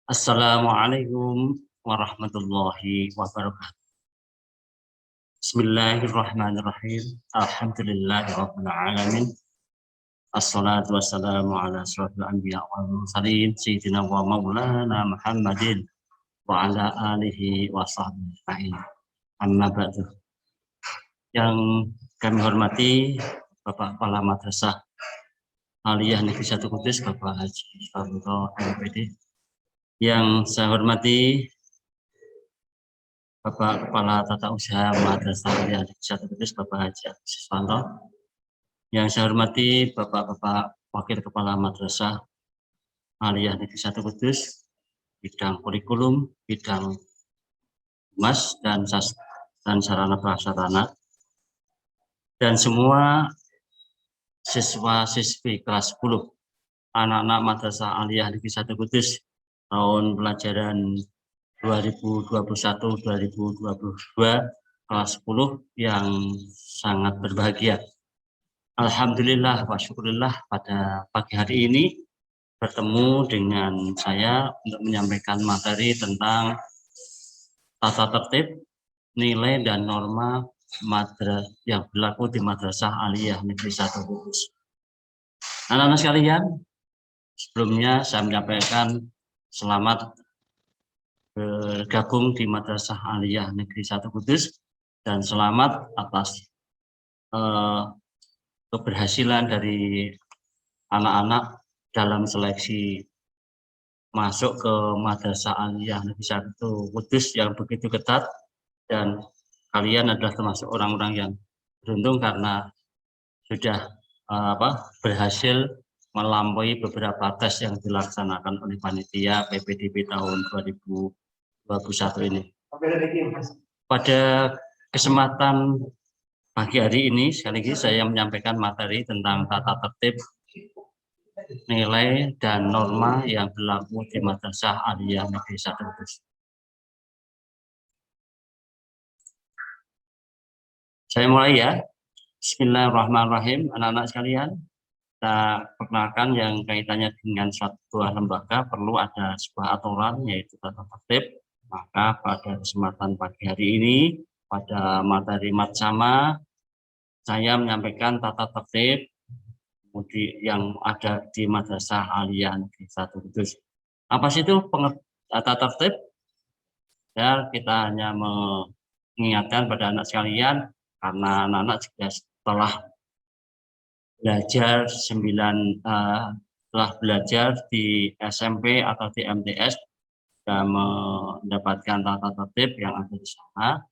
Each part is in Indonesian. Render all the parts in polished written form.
Assalamualaikum warahmatullahi wabarakatuh. Bismillahirrahmanirrahim. Alhamdulillahirabbil alamin. Assalatu wassalamu ala asyrofil anbiya wal mursalin sayyidina wa maulana Muhammadin wa ala alihi wa sahbihi ajma'in. Amma ba'du. Yang kami hormati Bapak Kepala Madrasah Aliyah Negeri 1 Kudus, Bapak Haji Fardhul MPD. Yang saya hormati Bapak Kepala Tata Usaha Madrasah Aliyah Negeri 1 Kudus, Bapak Haji Agus Siswanto. Yang saya hormati Bapak-Bapak Wakil Kepala Madrasah Aliyah Negeri 1 Kudus, bidang kurikulum, bidang humas dan sarana prasarana, dan semua siswa-siswi kelas 10 anak-anak Madrasah Aliyah Negeri 1 Kudus tahun pelajaran 2021-2022 kelas 10 yang sangat berbahagia. Alhamdulillah wa syukurillah, pada pagi hari ini bertemu dengan saya untuk menyampaikan materi tentang tata tertib, nilai dan norma yang berlaku di Madrasah Aliyah Negeri 1 Kudus. Anak-anak sekalian, sebelumnya saya menyampaikan selamat bergabung di Madrasah Aliyah Negeri 1 Kudus dan selamat atas keberhasilan dari anak-anak dalam seleksi masuk ke Madrasah Aliyah Negeri 1 Kudus yang begitu ketat, dan kalian adalah termasuk orang-orang yang beruntung karena sudah berhasil melampaui beberapa tes yang dilaksanakan oleh panitia PPDB tahun 2021 ini. Pada kesempatan pagi hari ini, sekali lagi saya menyampaikan materi tentang tata tertib, nilai dan norma yang berlaku di Madrasah Aliyah Negeri 1 Kudus. Saya mulai ya. Bismillahirrahmanirrahim. Anak-anak sekalian, kita perkenalkan yang kaitannya dengan sebuah lembaga perlu ada sebuah aturan, yaitu tata tertib. Maka pada kesempatan pagi hari ini, pada materi matsama, saya menyampaikan tata tertib yang ada di Madrasah Aliyah Negeri 1 Kudus. Apa sih itu tata tertib? Ya, kita hanya mengingatkan pada anak sekalian, karena anak-anak juga setelah belajar di SMP atau di MTS dan mendapatkan tata tertib yang ada di sana.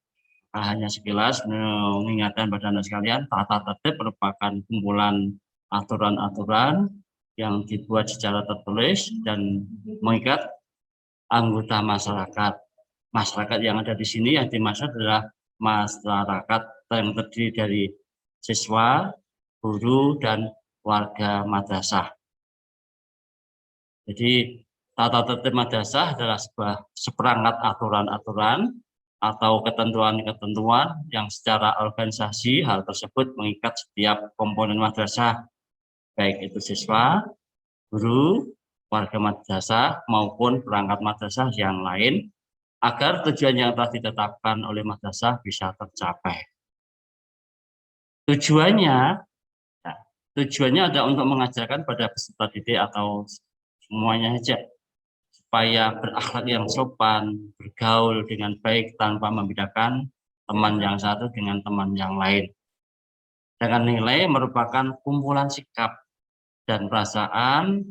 Hanya sekilas mengingatkan pada anak sekalian, tata tertib merupakan kumpulan aturan-aturan yang dibuat secara tertulis dan mengikat anggota masyarakat. Masyarakat yang ada di sini yang dimaksud adalah masyarakat yang terdiri dari siswa, guru, dan warga madrasah. Jadi tata tertib madrasah adalah seperangkat aturan-aturan atau ketentuan-ketentuan yang secara organisasi hal tersebut mengikat setiap komponen madrasah, baik itu siswa, guru, warga madrasah maupun perangkat madrasah yang lain, agar tujuan yang telah ditetapkan oleh madrasah bisa tercapai. Tujuannya adalah untuk mengajarkan pada peserta didik atau semuanya saja supaya berakhlak yang sopan, bergaul dengan baik tanpa membedakan teman yang satu dengan teman yang lain. Dengan nilai merupakan kumpulan sikap dan perasaan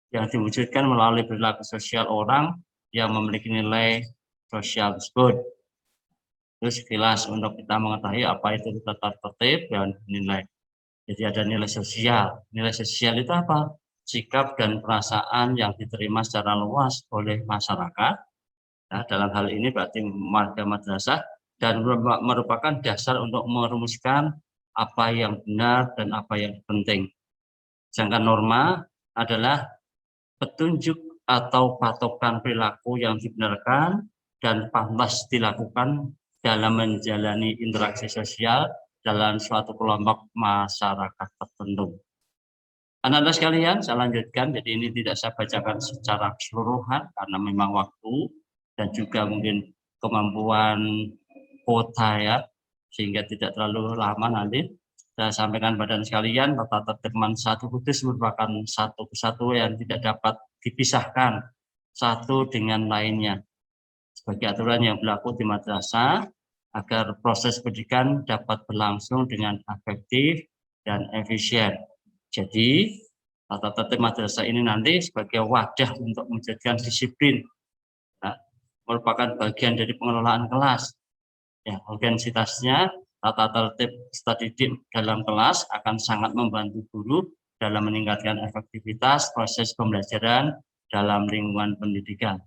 yang diwujudkan melalui perilaku sosial orang yang memiliki nilai sosial tersebut. Terus sekilas untuk kita mengetahui apa itu tata tertib dan nilai. Jadi ada nilai sosial. Nilai sosial itu apa? Sikap dan perasaan yang diterima secara luas oleh masyarakat. Nah, dalam hal ini berarti warga madrasah, dan merupakan dasar untuk merumuskan apa yang benar dan apa yang penting. Sedangkan norma adalah petunjuk atau patokan perilaku yang dibenarkan dan pantas dilakukan dalam menjalani interaksi sosial dalam suatu kelompok masyarakat tertentu. Anak-anak sekalian, saya lanjutkan. Jadi ini tidak saya bacakan secara keseluruhan karena memang waktu dan juga mungkin kemampuan kuota ya, sehingga tidak terlalu lama nanti. Saya sampaikan badan sekalian, tata tertib Satu Kudus merupakan satu kesatuan yang tidak dapat dipisahkan satu dengan lainnya. Sebagai aturan yang berlaku di madrasah agar proses pendidikan dapat berlangsung dengan efektif dan efisien. Jadi, tata tertib madrasah ini nanti sebagai wadah untuk menjadikan disiplin, ya, merupakan bagian dari pengelolaan kelas. Ya, organisasinya, tata tertib peserta didik dalam kelas akan sangat membantu guru dalam meningkatkan efektivitas proses pembelajaran dalam lingkungan pendidikan.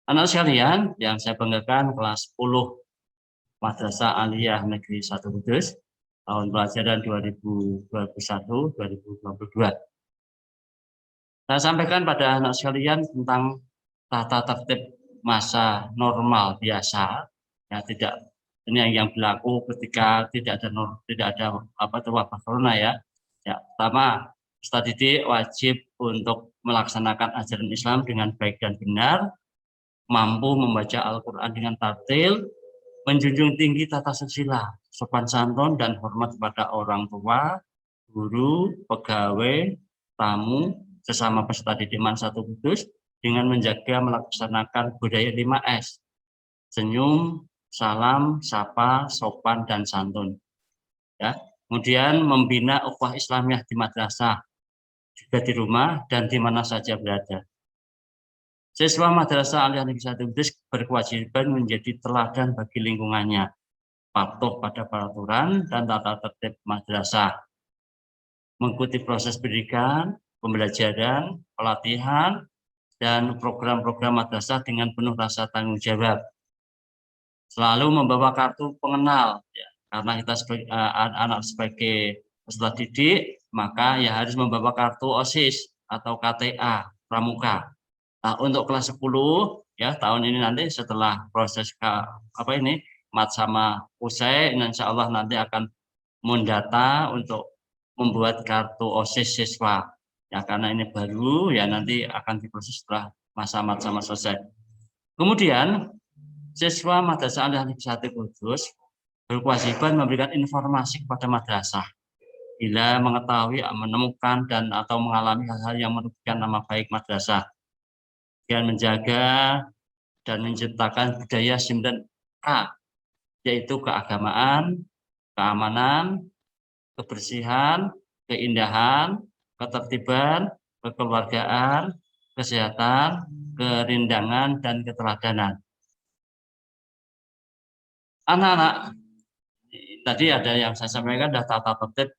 Anak sekalian, yang saya banggakan kelas 10 Madrasah Aliyah Negeri 1 Kudus tahun pelajaran 2021-2022. Saya sampaikan pada anak sekalian tentang tata tertib masa normal biasa, ya tidak ini yang berlaku ketika tidak ada wabah corona ya. Ya, pertama, peserta didik wajib untuk melaksanakan ajaran Islam dengan baik dan benar, mampu membaca Al-Quran dengan tartil, menjunjung tinggi tata susila, sopan santun dan hormat kepada orang tua, guru, pegawai, tamu, sesama peserta didik Satu Kudus dengan menjaga melaksanakan budaya 5S, senyum, salam, sapa, sopan, dan santun. Ya. Kemudian membina ukhuwah Islamiyah di madrasah, juga di rumah dan di mana saja berada. Siswa Madrasah Aliyah Negeri 1 Kudus berkewajiban menjadi teladan bagi lingkungannya, patuh pada peraturan dan tata tertib madrasah, mengikuti proses pendidikan, pembelajaran, pelatihan, dan program-program madrasah dengan penuh rasa tanggung jawab. Selalu membawa kartu pengenal, ya, karena kita sebagai anak sebagai peserta didik, maka ya harus membawa kartu OSIS atau KTA Pramuka. Nah, untuk kelas 10 ya tahun ini nanti setelah proses mat sama usai, insya Allah nanti akan mendata untuk membuat kartu OSIS siswa. Ya karena ini baru ya nanti akan diproses setelah masa mat sama selesai. Kemudian siswa Madrasah Aliyah Negeri 1 Kudus berkewajiban memberikan informasi kepada madrasah bila mengetahui, menemukan dan atau mengalami hal-hal yang merugikan nama baik madrasah, dan menjaga dan menciptakan budaya 9K, yaitu keagamaan, keamanan, kebersihan, keindahan, ketertiban, kekeluargaan, kesehatan, kerindangan, dan keteladanan. Anak-anak, tadi ada yang saya sampaikan adalah tata tertib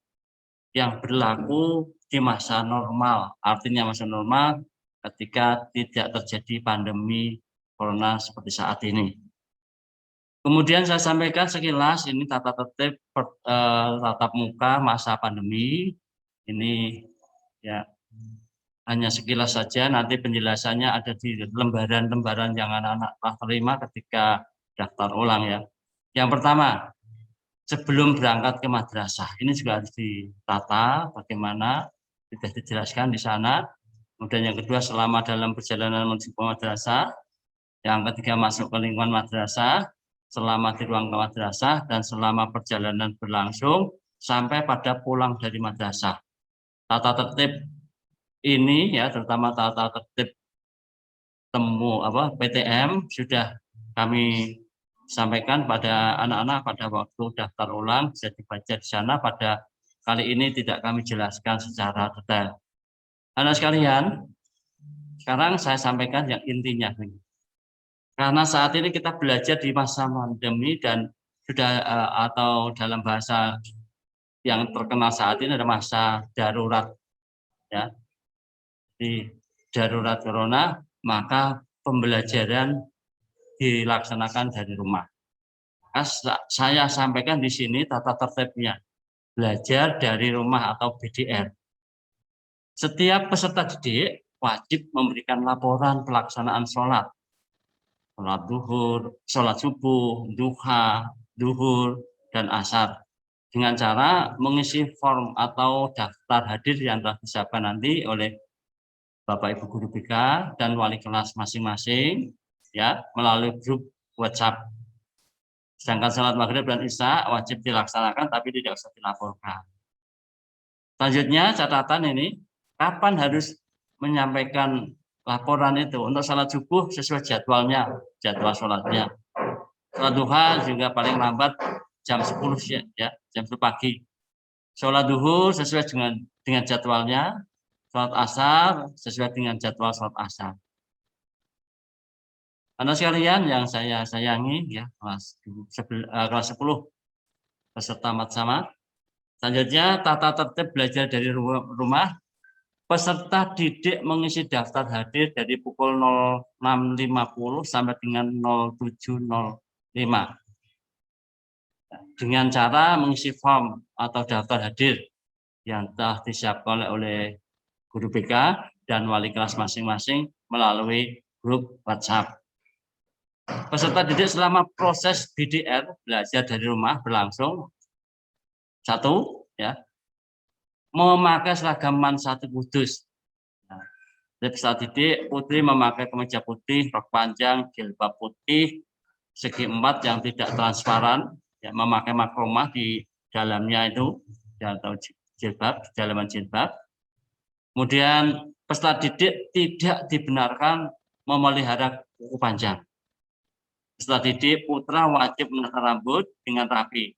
yang berlaku di masa normal, artinya masa normal ketika tidak terjadi pandemi corona seperti saat ini. Kemudian saya sampaikan sekilas ini tata tertib tatap muka masa pandemi. Ini ya hanya sekilas saja, nanti penjelasannya ada di lembaran-lembaran yang anak-anak telah terima ketika daftar ulang ya. Yang pertama, sebelum berangkat ke madrasah, ini juga harus ditata bagaimana, sudah dijelaskan di sana. Kemudian yang kedua, selama dalam perjalanan menuju ke madrasah. Yang ketiga, masuk ke lingkungan madrasah, selama di ruang madrasah, dan selama perjalanan berlangsung sampai pada pulang dari madrasah. Tata tertib ini ya, terutama tata tertib PTM sudah kami sampaikan pada anak-anak pada waktu daftar ulang, bisa dibaca di sana. Pada kali ini tidak kami jelaskan secara detail. Anak sekalian, sekarang saya sampaikan yang intinya. Karena saat ini kita belajar di masa pandemi dan sudah atau dalam bahasa yang terkenal saat ini ada masa darurat ya. Di darurat corona, maka pembelajaran dilaksanakan dari rumah. Saya sampaikan di sini tata tertibnya. Belajar dari rumah atau BDR. Setiap peserta didik wajib memberikan laporan pelaksanaan sholat duhur, sholat subuh, duha, duhur, dan asar. dengan cara mengisi form atau daftar hadir yang telah disiapkan nanti oleh Bapak Ibu guru BK dan wali kelas masing-masing ya melalui grup WhatsApp. Sedangkan salat maghrib dan isya wajib dilaksanakan tapi tidak usah dilaporkan. Selanjutnya catatan ini, kapan harus menyampaikan laporan itu? Untuk salat subuh sesuai jadwalnya, jadwal sholatnya. Sholat duha juga paling lambat jam 10 ya, jam 10 pagi. Sholat duhur sesuai dengan jadwalnya. Sholat asar sesuai dengan jadwal sholat asar. Anak sekalian yang saya sayangi ya, kelas 10 peserta matsama. Selanjutnya tata tertib belajar dari rumah. Peserta didik mengisi daftar hadir dari pukul 06.50 sampai dengan 07.05 dengan cara mengisi form atau daftar hadir yang telah disiapkan oleh guru BK dan wali kelas masing-masing melalui grup WhatsApp. Peserta didik selama proses BDR belajar dari rumah berlangsung 1 ya, memakai seragam satu kudus. Nah, peserta didik putri memakai kemeja putih, rok panjang, jilbab putih, segi 4 yang tidak transparan, ya, memakai makromah di dalamnya itu atau jilbab, di dalaman jilbab. Kemudian peserta didik tidak dibenarkan memelihara kuku panjang. Peserta didik putra wajib menata rambut dengan rapi.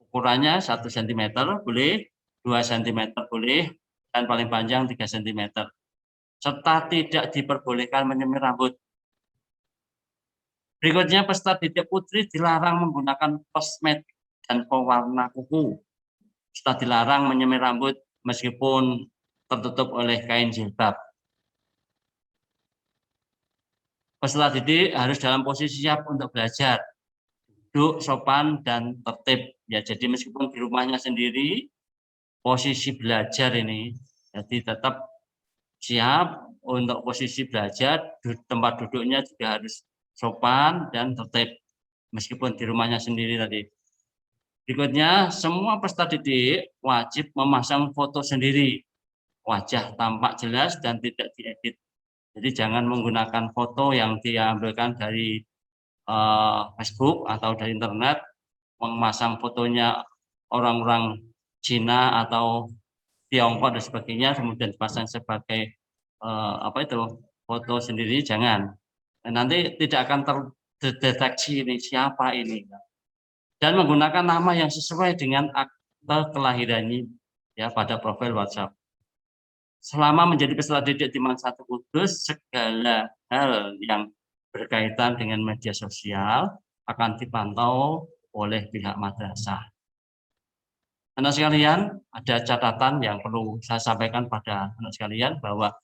Ukurannya 1 cm boleh, 2 cm boleh, dan paling panjang 3 cm. Serta tidak diperbolehkan menyemir rambut. Berikutnya peserta didik putri dilarang menggunakan kosmetik dan pewarna kuku. Serta dilarang menyemir rambut meskipun tertutup oleh kain jilbab. Peserta didik harus dalam posisi siap untuk belajar, duduk sopan dan tertib. Ya, jadi meskipun di rumahnya sendiri, posisi belajar ini, jadi tetap siap untuk posisi belajar, tempat duduknya juga harus sopan dan tertib, meskipun di rumahnya sendiri tadi. Berikutnya, semua peserta didik wajib memasang foto sendiri, wajah tampak jelas dan tidak diedit. Jadi jangan menggunakan foto yang diambilkan dari Facebook atau dari internet, memasang fotonya orang-orang Cina atau Tiongkok dan sebagainya, kemudian dipasang sebagai foto sendiri, jangan. Dan nanti tidak akan terdeteksi ini siapa ini. Dan menggunakan nama yang sesuai dengan akte kelahirannya ya pada profil WhatsApp. Selama menjadi peserta didik di Satu Kudus, segala hal yang berkaitan dengan media sosial akan dipantau oleh pihak madrasah. Anak sekalian, ada catatan yang perlu saya sampaikan pada anak sekalian bahwa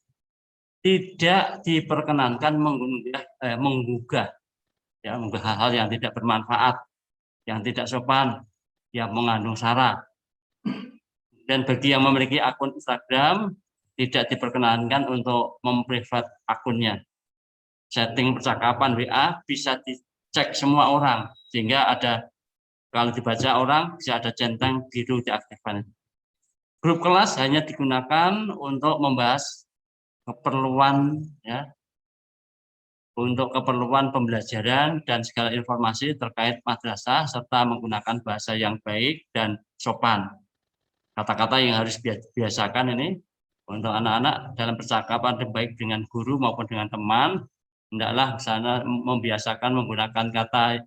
tidak diperkenankan menggugah hal-hal yang tidak bermanfaat, yang tidak sopan, yang mengandung sara. Dan bagi yang memiliki akun Instagram, tidak diperkenankan untuk memprivat akunnya. Setting percakapan WA bisa dicek semua orang, sehingga ada, kalau dibaca orang, bisa ada centang biru diaktifkan. Grup kelas hanya digunakan untuk membahas keperluan ya, untuk keperluan pembelajaran dan segala informasi terkait madrasah serta menggunakan bahasa yang baik dan sopan. Kata-kata yang harus dibiasakan ini untuk anak-anak dalam percakapan baik dengan guru maupun dengan teman, hendaklah sana membiasakan menggunakan kata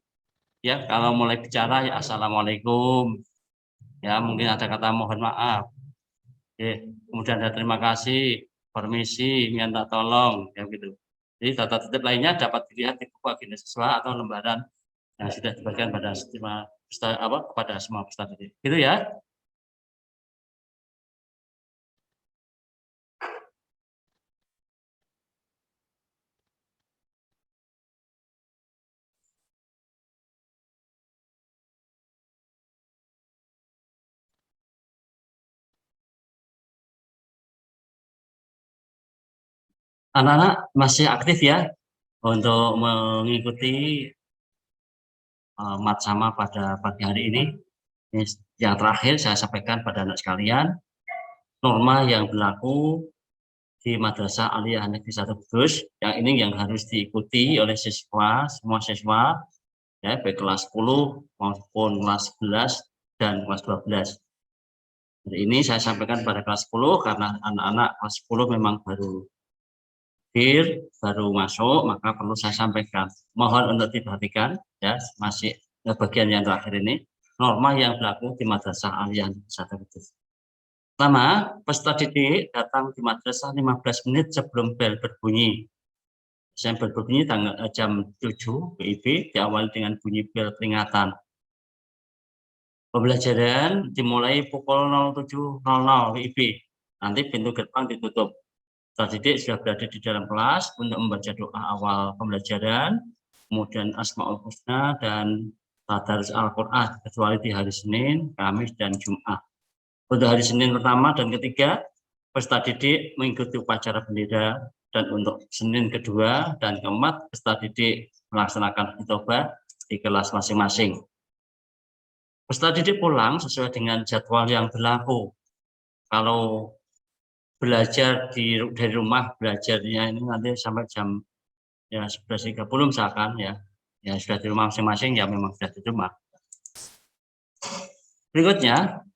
ya, kalau mulai bicara ya assalamualaikum, ya mungkin ada kata mohon maaf, kemudian ada terima kasih, permisi, minta tolong, ya gitu. Jadi tata tertib lainnya dapat dilihat di buku agenda siswa atau lembaran yang sudah dibagikan pada kepada semua peserta didik. Gitu ya. Anak-anak masih aktif ya untuk mengikuti matsama pada pagi hari ini. Ini yang terakhir saya sampaikan pada anak sekalian, norma yang berlaku di Madrasah Aliyah Negeri 1 Kudus, yang ini yang harus diikuti oleh siswa, semua siswa, ya, baik kelas 10 maupun kelas 11 dan kelas 12. Jadi ini saya sampaikan pada kelas 10 karena anak-anak kelas 10 memang baru masuk, maka perlu saya sampaikan. Mohon untuk diperhatikan, ya, masih bagian yang terakhir ini, norma yang berlaku di Madrasah Aliyah Negeri 1 Kudus. Pertama, peserta didik datang di madrasah 15 menit sebelum bel berbunyi. Saya berbunyi jam 7 WIB, diawali dengan bunyi bel peringatan. Pembelajaran dimulai pukul 07.00 WIB. Nanti pintu gerbang ditutup. Peserta didik sudah berada di dalam kelas untuk membaca doa awal pembelajaran, kemudian Asmaul Husna dan Tadarus Al-Quran, kecuali di hari Senin, Kamis, dan Jumat. Untuk hari Senin pertama dan ketiga, peserta didik mengikuti upacara bendera, dan untuk Senin kedua dan keempat, peserta didik melaksanakan khutbah di kelas masing-masing. Peserta didik pulang sesuai dengan jadwal yang berlaku. Kalau belajar dari rumah, belajarnya ini nanti sampai jam 11.30 misalkan, ya sudah di rumah masing-masing, ya memang sudah di rumah. Berikutnya,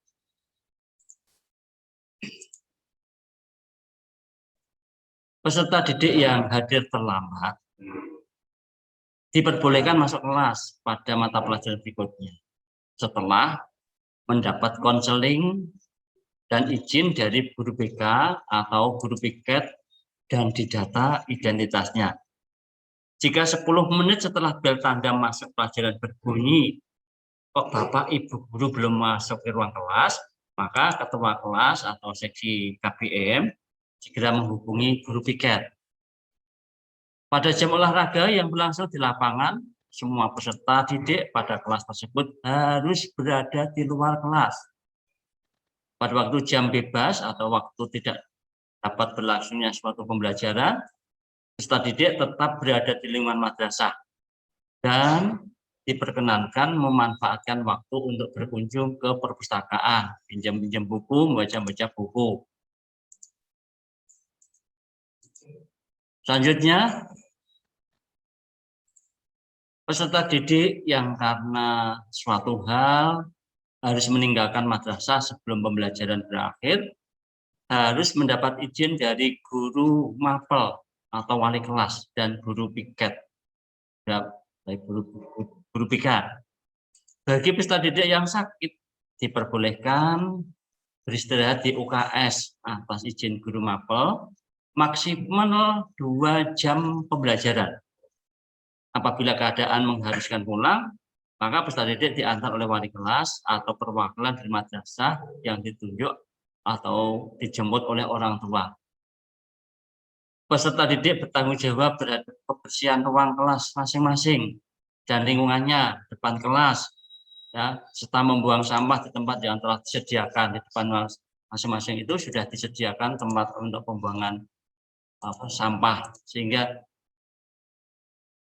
peserta didik yang hadir terlambat diperbolehkan masuk kelas pada mata pelajaran berikutnya setelah mendapat konseling dan izin dari guru BK atau guru piket dan didata identitasnya. Jika 10 menit setelah bel tanda masuk pelajaran berbunyi, kok Bapak Ibu guru belum masuk ke ruang kelas, maka ketua kelas atau seksi KBM segera menghubungi guru piket. Pada jam olahraga yang berlangsung di lapangan, semua peserta didik pada kelas tersebut harus berada di luar kelas. Pada waktu jam bebas atau waktu tidak dapat berlangsungnya suatu pembelajaran, peserta didik tetap berada di lingkungan madrasah dan diperkenankan memanfaatkan waktu untuk berkunjung ke perpustakaan, pinjam-pinjam buku, membaca-baca buku. Selanjutnya, peserta didik yang karena suatu hal harus meninggalkan madrasah sebelum pembelajaran berakhir, harus mendapat izin dari guru mapel atau wali kelas dan guru piket, dari guru piket. Bagi peserta didik yang sakit, diperbolehkan beristirahat di UKS atas izin guru mapel maksimal 2 jam pembelajaran. Apabila keadaan mengharuskan pulang, maka peserta didik diantar oleh wali kelas atau perwakilan dari madrasah yang ditunjuk atau dijemput oleh orang tua. Peserta didik bertanggung jawab terhadap kebersihan ruang kelas masing-masing dan lingkungannya, depan kelas, ya, serta membuang sampah di tempat yang telah disediakan. Di depan masing-masing itu sudah disediakan tempat untuk pembuangan sampah, sehingga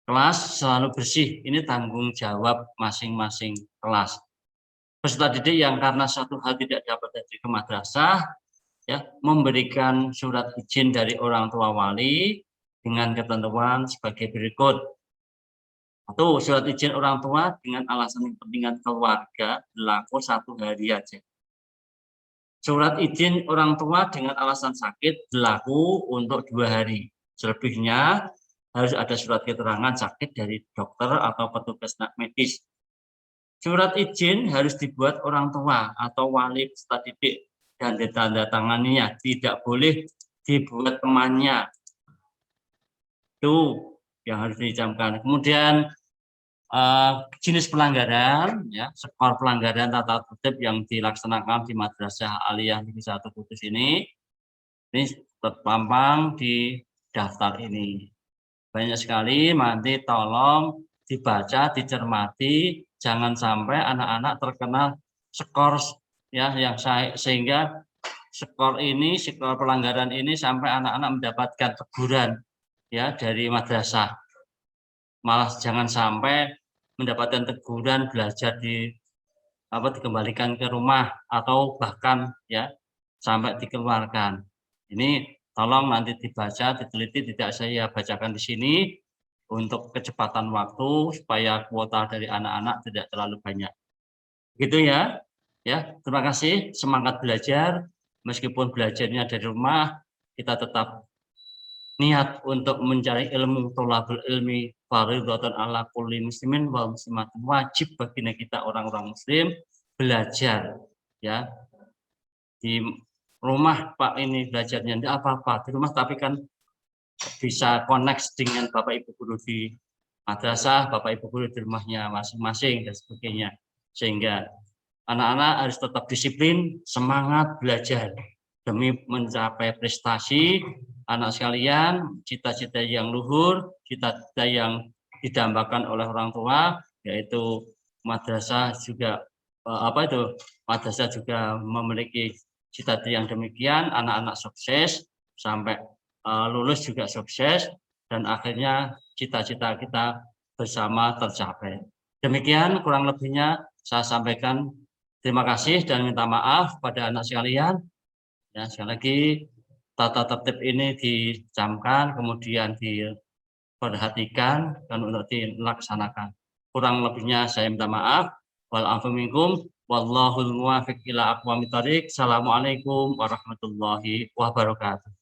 kelas selalu bersih. Ini tanggung jawab masing-masing kelas. Peserta didik yang karena suatu hal tidak dapat hadir ke madrasah, ya, memberikan surat izin dari orang tua wali dengan ketentuan sebagai berikut. Satu, surat izin orang tua dengan alasan kepentingan keluarga berlaku 1 hari aja. Surat izin orang tua dengan alasan sakit berlaku untuk 2 hari. Selebihnya harus ada surat keterangan sakit dari dokter atau petugas medis. Surat izin harus dibuat orang tua atau wali peserta didik dan ditandatanganinya, tidak boleh dibuat temannya. Itu yang harus dicamkan. Kemudian jenis pelanggaran, ya, skor pelanggaran tata tertib yang dilaksanakan di Madrasah Aliyah Negeri 1 Kudus ini terpampang di daftar ini. Banyak sekali, nanti tolong dibaca, dicermati, jangan sampai anak-anak terkena skor, ya, yang sehingga skor pelanggaran ini sampai anak-anak mendapatkan teguran, ya, dari madrasah. Malah jangan sampai mendapatkan teguran belajar di dikembalikan ke rumah atau bahkan ya sampai dikeluarkan. Ini tolong nanti dibaca, diteliti, tidak saya bacakan di sini untuk kecepatan waktu supaya kuota dari anak-anak tidak terlalu banyak. Gitu ya. Ya, terima kasih, semangat belajar. Meskipun belajarnya dari rumah, kita tetap niat untuk mencari ilmu, tholabul ilmi fardhatun ala kulli muslimin wal muslimatin, wajib bagi kita orang-orang muslim belajar ya. Di rumah Pak ini belajarnya enggak apa-apa di rumah, tapi kan bisa connect dengan Bapak Ibu guru di madrasah, Bapak Ibu guru di rumahnya masing-masing dan sebagainya. Sehingga anak-anak harus tetap disiplin, semangat belajar demi mencapai prestasi. Anak sekalian, cita-cita yang luhur, cita-cita yang didambakan oleh orang tua, yaitu madrasah juga madrasah juga memiliki cita-cita yang demikian, anak-anak sukses sampai lulus juga sukses, dan akhirnya cita-cita kita bersama tercapai. Demikian kurang lebihnya saya sampaikan. Terima kasih dan minta maaf pada anak sekalian. Ya, sekali lagi tata tertib ini dicamkan, kemudian diperhatikan dan untuk dilaksanakan. Kurang lebihnya saya minta maaf. Wal-afu minkum wallahul muwaffiq ila aqwamit thoriq. Assalamualaikum warahmatullahi wabarakatuh.